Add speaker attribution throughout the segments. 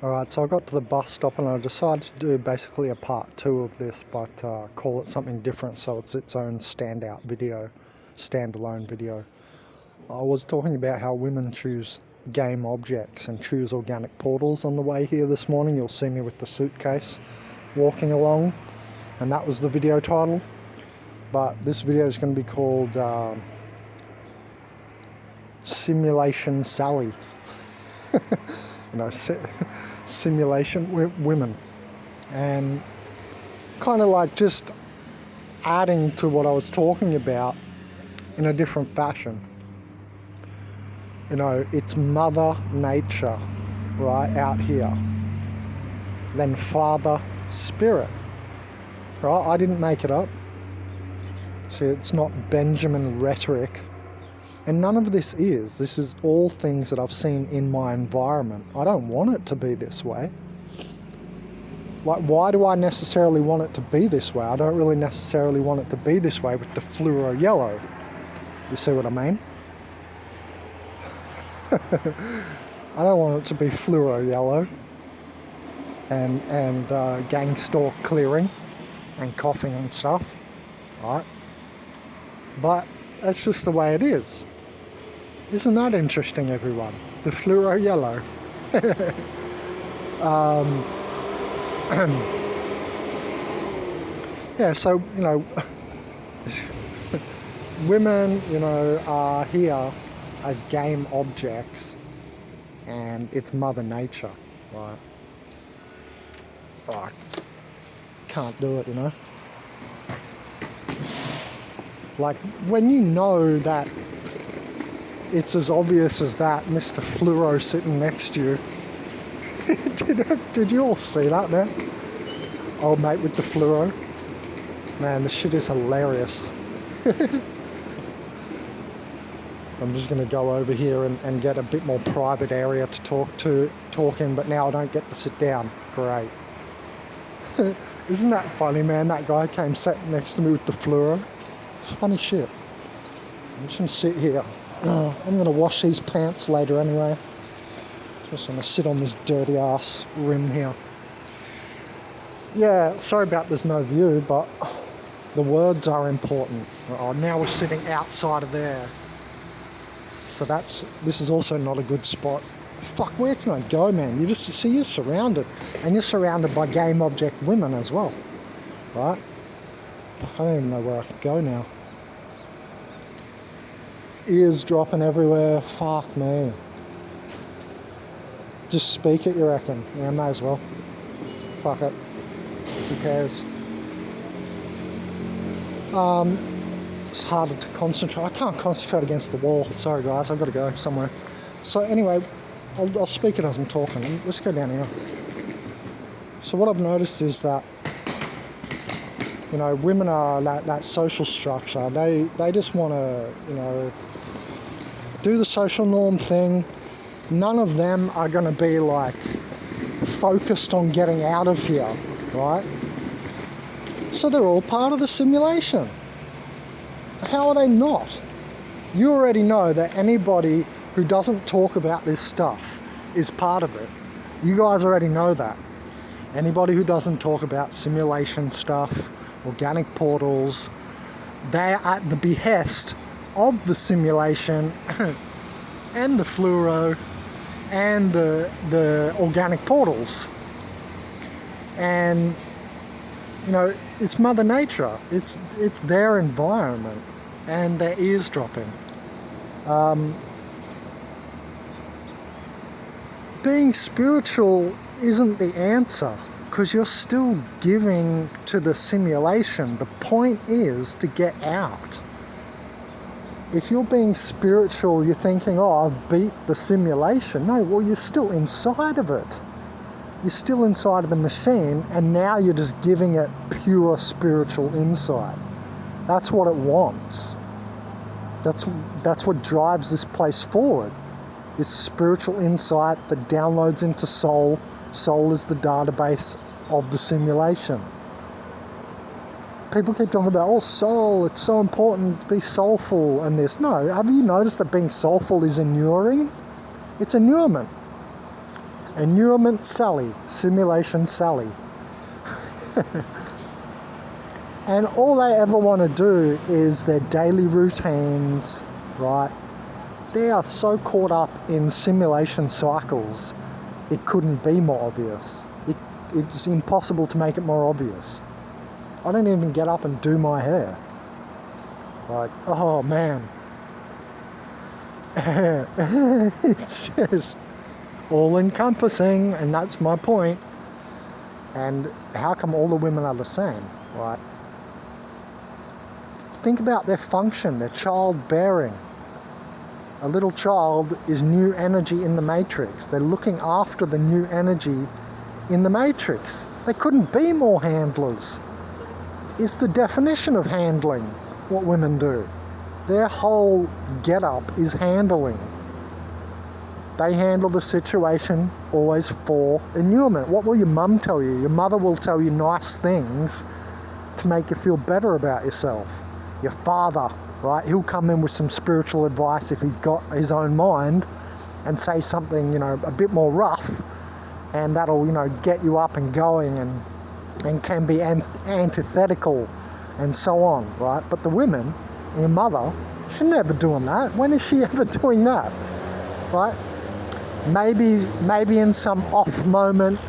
Speaker 1: Alright, so I got to the bus stop and I decided to do basically a part 2 of this, but call it something different so it's its own standalone video. I was talking about how women choose game objects and choose organic portals on the way here this morning. You'll see me with the suitcase walking along, and that was the video title. But this video is going to be called Simulation Sally. Simulation women, and kind of like just adding to what I was talking about in a different fashion. It's Mother Nature right out here, then Father Spirit, right? I didn't make it up. See, it's not Benjamin rhetoric. And none of this is all things that I've seen in my environment. I don't want it to be this way. Like, why do I necessarily want it to be this way? I don't really necessarily want it to be this way with the fluoro yellow. You see what I mean? I don't want it to be fluoro yellow and gang stalk clearing and coughing and stuff, right? But that's just the way it is. Isn't that interesting, everyone? The fluoro yellow. Yeah, so, women, are here as game objects, and it's Mother Nature, right? Oh, I can't do it, Like, when you know that it's as obvious as that, Mr. Fluoro sitting next to you. Did you all see that, man? Old mate with the fluoro. Man, this shit is hilarious. I'm just going to go over here and get a bit more private area to talk in, but now I don't get to sit down. Great. Isn't that funny, man? That guy came sat next to me with the fluoro. Funny shit. I'm just going to sit here. I'm going to wash these pants later anyway. Just going to sit on this dirty ass rim here. Yeah, sorry about there's no view, but the words are important. Oh, now we're sitting outside of there. So this is also not a good spot. Fuck, where can I go, man? You just see, you're surrounded. And you're surrounded by game object women as well. Right? Fuck, I don't even know where I could go now. Ears dropping everywhere. Fuck me. Just speak it, you reckon? Yeah, may as well. Fuck it. Who cares? It's harder to concentrate. I can't concentrate against the wall. Sorry, guys. I've got to go somewhere. So anyway, I'll speak it as I'm talking. Let's go down here. So what I've noticed is that women are that social structure. They just want to, do the social norm thing. None of them are going to be like focused on getting out of here, right? So they're all part of the simulation. How are they not? You already know that anybody who doesn't talk about this stuff is part of it. You guys already know that. Anybody who doesn't talk about simulation stuff, organic portals, they're at the behest of the simulation and the fluoro and the organic portals. And, it's Mother Nature. It's their environment, and they're eavesdropping. Being spiritual isn't the answer, because you're still giving to the simulation. The point is to get out. If you're being spiritual, you're thinking, oh, I've beat the simulation. No, well, you're still inside of it. You're still inside of the machine, and now you're just giving it pure spiritual insight. That's what it wants. That's what drives this place forward. It's spiritual insight that downloads into soul. Soul is the database of the simulation. People keep talking about, soul, it's so important to be soulful and this. No, have you noticed that being soulful is inuring? It's inurement. Annulment Sally, Simulation Sally. And all they ever want to do is their daily routines, right? They are so caught up in simulation cycles, it couldn't be more obvious. It's impossible to make it more obvious. I don't even get up and do my hair. Like, oh man. It's just all encompassing, and that's my point. And how come all the women are the same, right? Think about their function, their childbearing. A little child is new energy in the matrix. They're looking after the new energy in the matrix. They couldn't be more handlers. It's the definition of handling, what women do. Their whole get-up is handling. They handle the situation always for annulment. What will your mum tell you? Your mother will tell you nice things to make you feel better about yourself. Your father, right? He'll come in with some spiritual advice if he's got his own mind and say something, a bit more rough, and that'll, get you up and going and can be antithetical and so on, right? But the women, your mother, she's never doing that. When is she ever doing that, right? Maybe in some off moment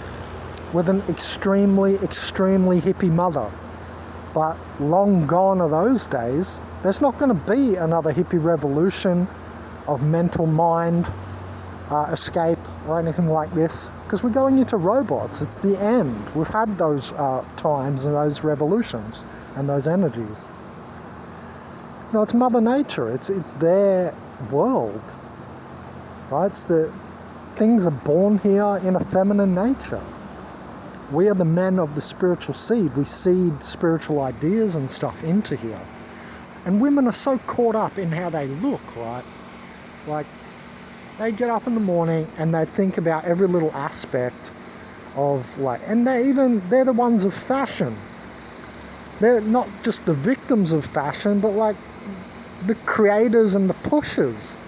Speaker 1: with an extremely, extremely hippie mother. But long gone are those days. There's not going to be another hippie revolution of mental mind escape or anything like this, because we're going into robots. It's the end. We've had those times and those revolutions and those energies. It's Mother Nature. It's their world, right? It's the things are born here in a feminine nature. We are the men of the spiritual seed. We seed spiritual ideas and stuff into here. And women are so caught up in how they look, right? Like, they get up in the morning and they think about every little aspect of and they're the ones of fashion. They're not just the victims of fashion, but the creators and the pushers.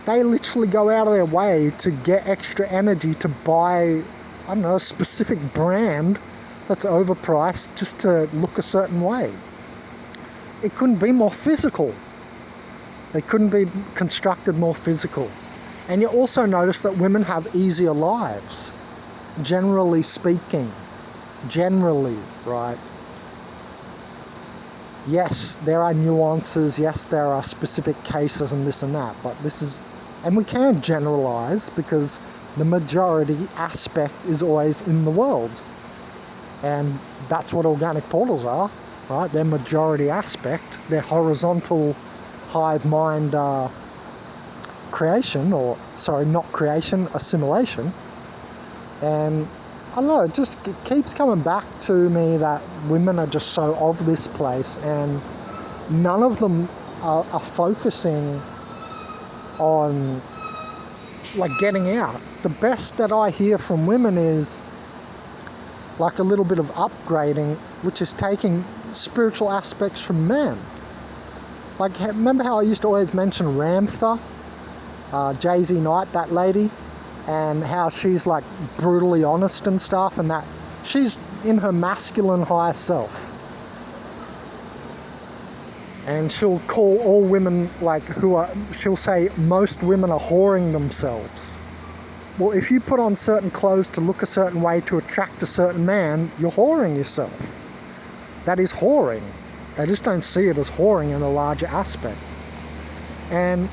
Speaker 1: They literally go out of their way to get extra energy to buy, a specific brand that's overpriced just to look a certain way. It couldn't be more physical. They couldn't be constructed more physical. And you also notice that women have easier lives, generally speaking. Generally, right? Yes, there are nuances. Yes, there are specific cases and this and that. But and we can't generalize because the majority aspect is always in the world. And that's what organic portals are, right? They're majority aspect. They're horizontal hive mind creation, not creation, assimilation. And I don't know, it keeps coming back to me that women are just so of this place, and none of them are focusing on getting out. The best that I hear from women is a little bit of upgrading, which is taking spiritual aspects from men. Remember how I used to always mention Ramtha, Jay-Z Knight, that lady, and how she's brutally honest and stuff, and that she's in her masculine higher self. And she'll call all women she'll say most women are whoring themselves. Well, if you put on certain clothes to look a certain way to attract a certain man, you're whoring yourself. That is whoring. They just don't see it as whoring in a larger aspect. And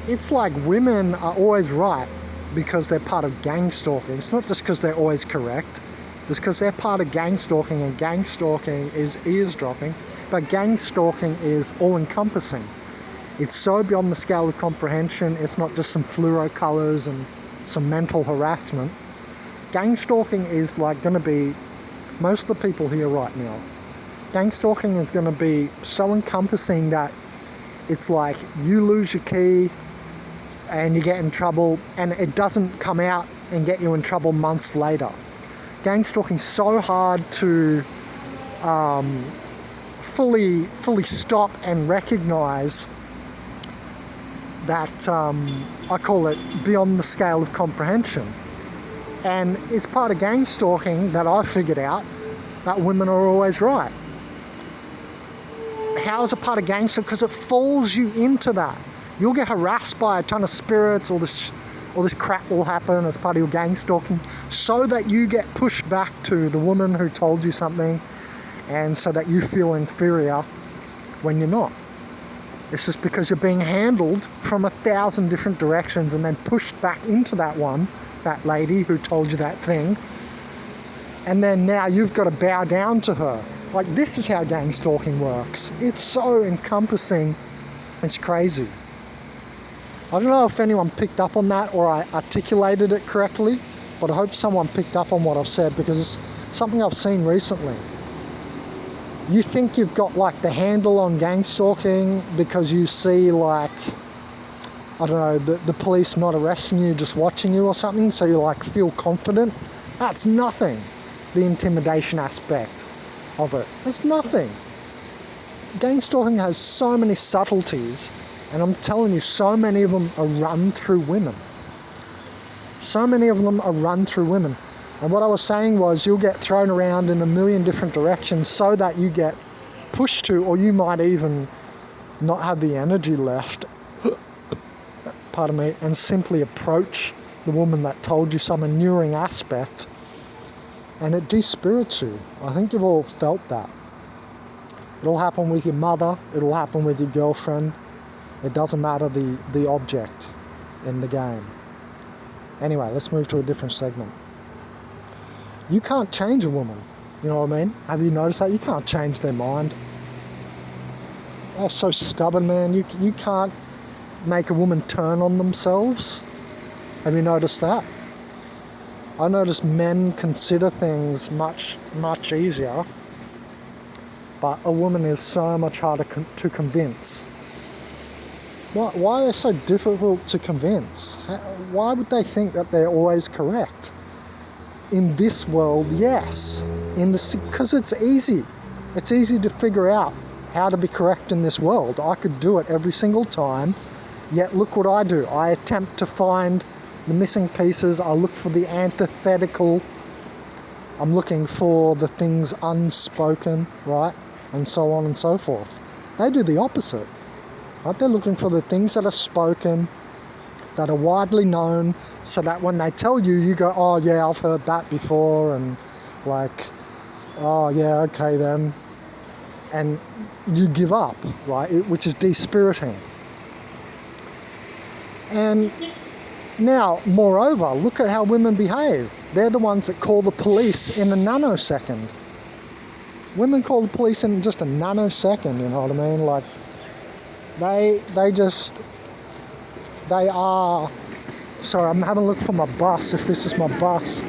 Speaker 1: it's women are always right because they're part of gang stalking. It's not just because they're always correct. It's because they're part of gang stalking, and gang stalking is eavesdropping, but gang stalking is all-encompassing. It's so beyond the scale of comprehension. It's not just some fluoro colours and some mental harassment. Gang stalking is going to be most of the people here right now. Gang stalking is going to be so encompassing that it's you lose your key and you get in trouble, and it doesn't come out and get you in trouble months later. Gang stalking is so hard to fully stop and recognize that I call it beyond the scale of comprehension. And it's part of gang stalking that I figured out that women are always right. How is it part of gang stalking? Because it falls you into that. You'll get harassed by a ton of spirits, all this crap will happen as part of your gang stalking, so that you get pushed back to the woman who told you something, and so that you feel inferior when you're not. It's just because you're being handled from 1,000 different directions and then pushed back into that lady who told you that thing, and then now you've got to bow down to her. Like, this is how gang stalking works. It's so encompassing, it's crazy. I don't know if anyone picked up on that or I articulated it correctly, but I hope someone picked up on what I've said, because it's something I've seen recently. You think you've got like the handle on gang stalking because you see, like, I don't know, the police not arresting you, just watching you or something, so you like feel confident. That's nothing. The intimidation aspect of it. It's nothing. Gang stalking has so many subtleties, and I'm telling you, so many of them are run through women. So many of them are run through women. And what I was saying was, you'll get thrown around in a million different directions so that you get pushed to, or you might even not have the energy left, pardon me, and simply approach the woman that told you some alluring aspect, and it despirits you. I think you've all felt that. It'll happen with your mother, it'll happen with your girlfriend. It doesn't matter the object in the game. Anyway, let's move to a different segment. You can't change a woman, you know what I mean? Have you noticed that? You can't change their mind. They're so stubborn, man. You can't make a woman turn on themselves. Have you noticed that? I notice men consider things much, much easier, but a woman is so much harder to convince. Why are they so difficult to convince? Why would they think that they're always correct? In this world, yes. Because it's easy. It's easy to figure out how to be correct in this world. I could do it every single time, yet look what I do. I attempt to find the missing pieces. I look for the antithetical. I'm looking for the things unspoken, right? And so on and so forth. They do the opposite. Right? They're looking for the things that are spoken, that are widely known, so that when they tell you, you go, oh yeah, I've heard that before, and like, oh yeah, okay then. And you give up, right? Which is dispiriting. And now, moreover, look at how women behave. They're the ones that call the police in a nanosecond. Women call the police in just a nanosecond, you know what I mean? Like, they are, sorry, I'm having a look for my bus, if this is my bus.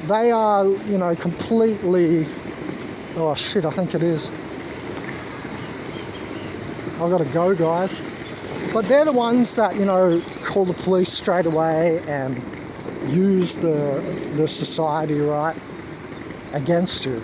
Speaker 1: They are, you know, completely, oh shit, I think it is. I've got to go, guys. But they're the ones that, you know, call the police straight away and use the society, right, against you.